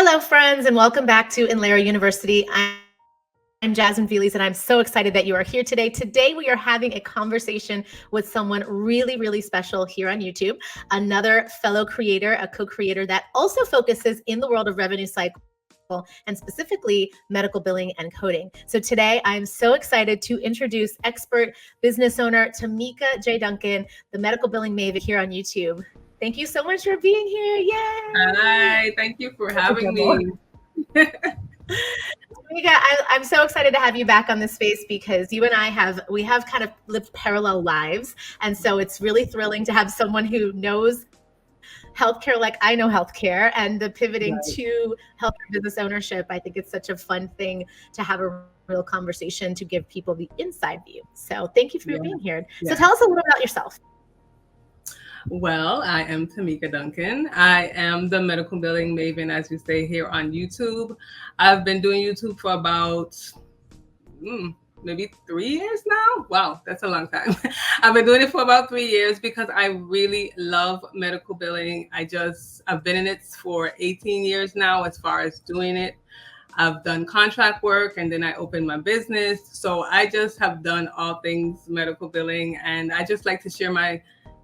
Hello, friends, and welcome back to Inlera University. I'm Jasmine, and I'm so excited that you are here today. Today, we are having a conversation with someone really, really special here on YouTube, another fellow creator, a co-creator that also focuses in the world of revenue cycle and specifically medical billing and coding. So today, I'm so excited to introduce expert business owner Tameka Duncan, the medical billing maven here on YouTube. Thank you so much for being here. Yay! Hi, thank you for having me. Tameka, I'm so excited to have you back on this space because you and I have kind of lived parallel lives. And so it's really thrilling to have someone who knows healthcare like I know healthcare, and the pivoting to healthcare business ownership. I think it's such a fun thing to have a real conversation to give people the inside view. So thank you for being here. So tell us a little about yourself. Well, I am Tameka Duncan. I am the medical billing maven, as you say, here on YouTube. I've been doing YouTube for about maybe 3 years now. Wow, that's a long time. I've been doing it for about 3 years because I really love medical billing. I've been in it for 18 years now as far as doing it. I've done contract work and then I opened my business. So I just have done all things medical billing, and I just like to share my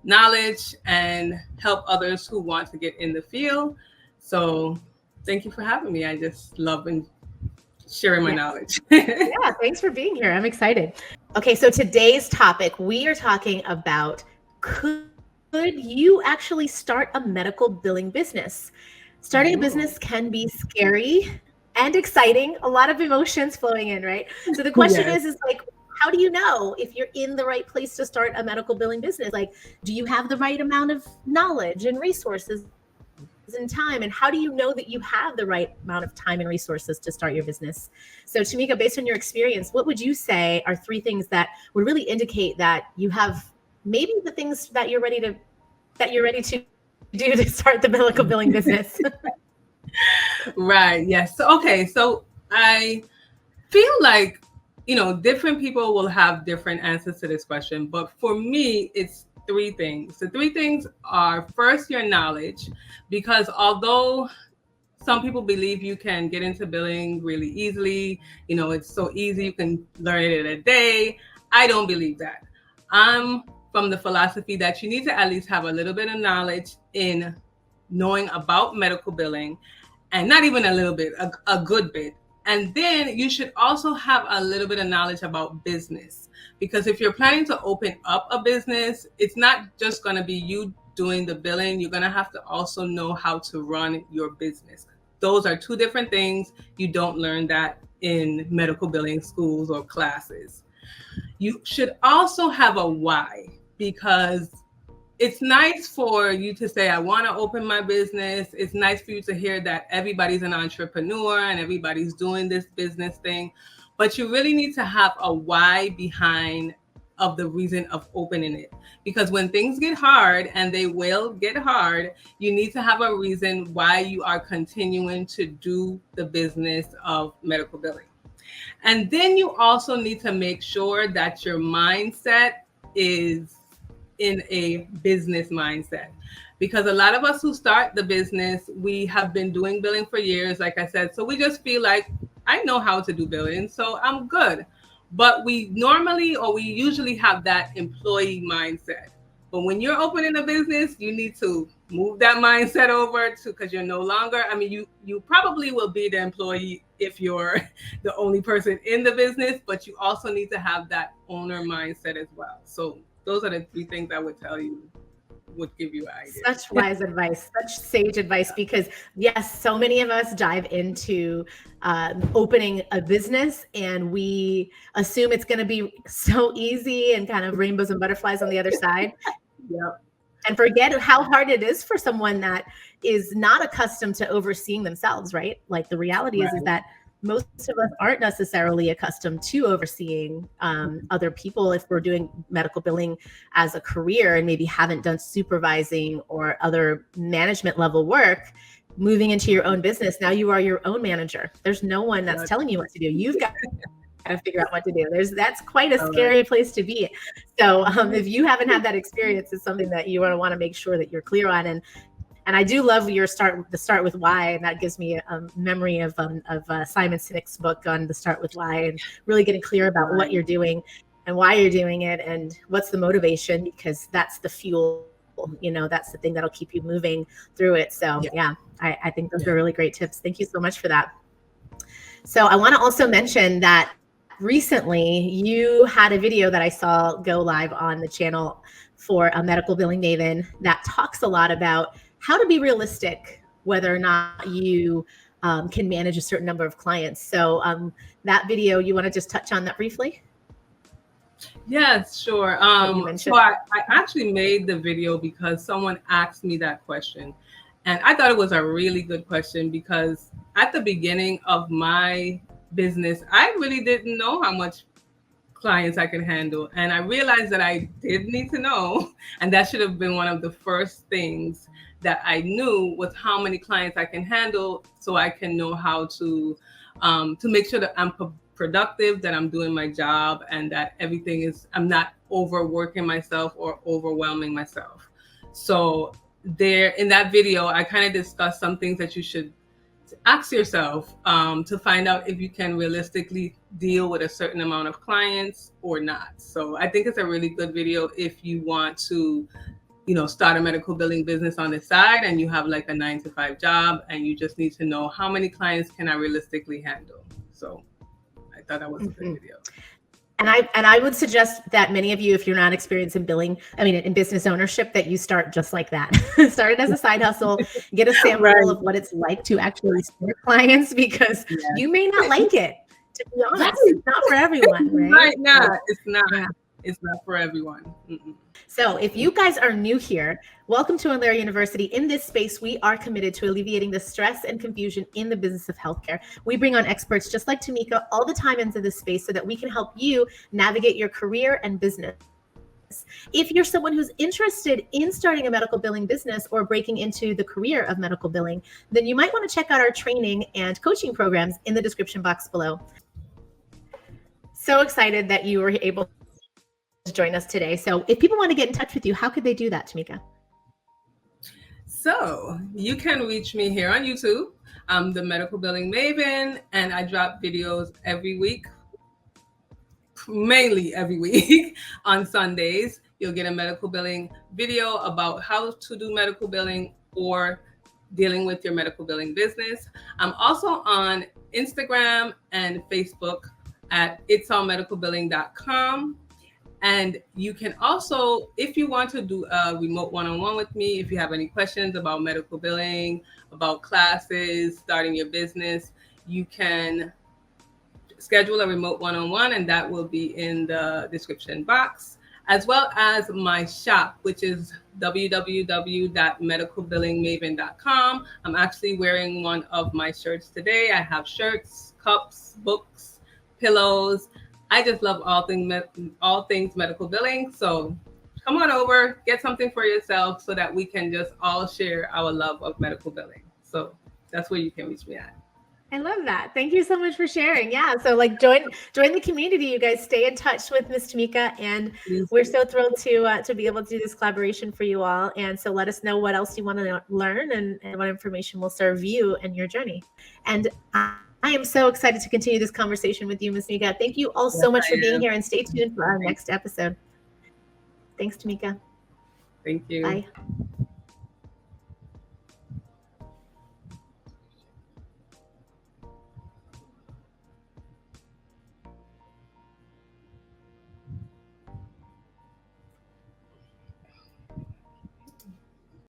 knowledge and help others who want to get in the field. So thank you for having me. I just love sharing my knowledge. Yeah, thanks for being here. I'm excited. Okay, so today's topic, we are talking about could you actually start a medical billing business? Starting a business can be scary and exciting, a lot of emotions flowing in, right? So the question is like, how do you know if you're in the right place to start a medical billing business? Like, do you have the right amount of knowledge and resources and time? And how do you know that you have the right amount of time and resources to start your business? So Tameka, based on your experience, what would you say are 3 things that would really indicate that you have maybe the things that you're ready to do to start the medical billing business? Right. Yes. Okay. So I feel like, different people will have different answers to this question. But for me, it's 3 things. The 3 things are, first, your knowledge, because although some people believe you can get into billing really easily, it's so easy, you can learn it in a day. I don't believe that. I'm from the philosophy that you need to at least have a little bit of knowledge in knowing about medical billing, and not even a little bit, a good bit. And then you should also have a little bit of knowledge about business, because if you're planning to open up a business, it's not just going to be you doing the billing. You're going to have to also know how to run your business. Those are 2 different things. You don't learn that in medical billing schools or classes. You should also have a why, because it's nice for you to say, I want to open my business. It's nice for you to hear that everybody's an entrepreneur and everybody's doing this business thing. But you really need to have a why behind of the reason of opening it. Because when things get hard, and they will get hard, you need to have a reason why you are continuing to do the business of medical billing. And then you also need to make sure that your mindset is in a business mindset, because a lot of us who start the business, we have been doing billing for years, like I said, so we just feel like, I know how to do billing, so I'm good. But we usually have that employee mindset. But when you're opening a business, you need to move that mindset over to, because you're no longer, you probably will be the employee if you're the only person in the business, but you also need to have that owner mindset as well. So those are the 3 things I would tell you, would give you an idea. Such wise advice, such sage advice, because yes, so many of us dive into opening a business and we assume it's going to be so easy and kind of rainbows and butterflies on the other side. Yep. And forget how hard it is for someone that is not accustomed to overseeing themselves, right? Like the reality is that most of us aren't necessarily accustomed to overseeing other people if we're doing medical billing as a career and maybe haven't done supervising or other management level work. Moving into your own business, now you are your own manager. There's no one that's telling you what to do. You've got to figure out what to do. That's quite a scary place to be. So if you haven't had that experience, it's something that you want to make sure that you're clear on. And And I do love your start with why, and that gives me a memory of Simon Sinek's book on the start with why, and really getting clear about what you're doing and why you're doing it and what's the motivation, because that's the fuel, that's the thing that'll keep you moving through it. So I think those are really great tips. Thank you so much for that. So I want to also mention that recently you had a video that I saw go live on the channel for a medical billing maven that talks a lot about how to be realistic, whether or not you can manage a certain number of clients. So that video, you want to just touch on that briefly? Yes, sure. So I actually made the video because someone asked me that question. And I thought it was a really good question because at the beginning of my business, I really didn't know how much clients I could handle. And I realized that I did need to know. And that should have been one of the first things that I knew, was how many clients I can handle, so I can know how to make sure that I'm productive, that I'm doing my job, and that I'm not overworking myself or overwhelming myself. So there, in that video, I kind of discussed some things that you should ask yourself to find out if you can realistically deal with a certain amount of clients or not. So I think it's a really good video if you want to, start a medical billing business on the side and you have like a 9-to-5 job and you just need to know how many clients can I realistically handle. So I thought that was a good video. And I would suggest that many of you, if you're not experienced in billing, in business ownership, that you start just like that. Start it as a side hustle, get a sample of what it's like to actually serve clients, because you may not like it, to be honest. It's not for everyone, right? Right now, it's not. Yeah. It's not for everyone. Mm-mm. So if you guys are new here, welcome to Inlera University. In this space, we are committed to alleviating the stress and confusion in the business of healthcare. We bring on experts just like Tameka all the time into this space so that we can help you navigate your career and business. If you're someone who's interested in starting a medical billing business or breaking into the career of medical billing, then you might want to check out our training and coaching programs in the description box below. So excited that you were able to join us today. So if people want to get in touch with you, how could they do that, Tameka? So you can reach me here on YouTube. I'm the Medical Billing Maven, and I drop videos every week, mainly every week on Sundays. You'll get a medical billing video about how to do medical billing or dealing with your medical billing business. I'm also on Instagram and Facebook at itsallmedicalbilling.com. And you can also, if you want to do a remote one-on-one with me, if you have any questions about medical billing, about classes, starting your business, you can schedule a remote one-on-one, and that will be in the description box, as well as my shop, which is www.medicalbillingmaven.com. I'm actually wearing one of my shirts today. I have shirts, cups, books, pillows. I just love all things medical billing. So come on over, get something for yourself so that we can just all share our love of medical billing. So that's where you can reach me at. I love that. Thank you so much for sharing. Yeah. So join the community. You guys stay in touch with Miss Tameka, and we're so thrilled to be able to do this collaboration for you all. And so let us know what else you want to learn and what information will serve you and your journey. And I am so excited to continue this conversation with you, Ms. Tameka. Thank you all so much for being here, and stay tuned for our next episode. Thanks, Tameka. Thank you. Bye.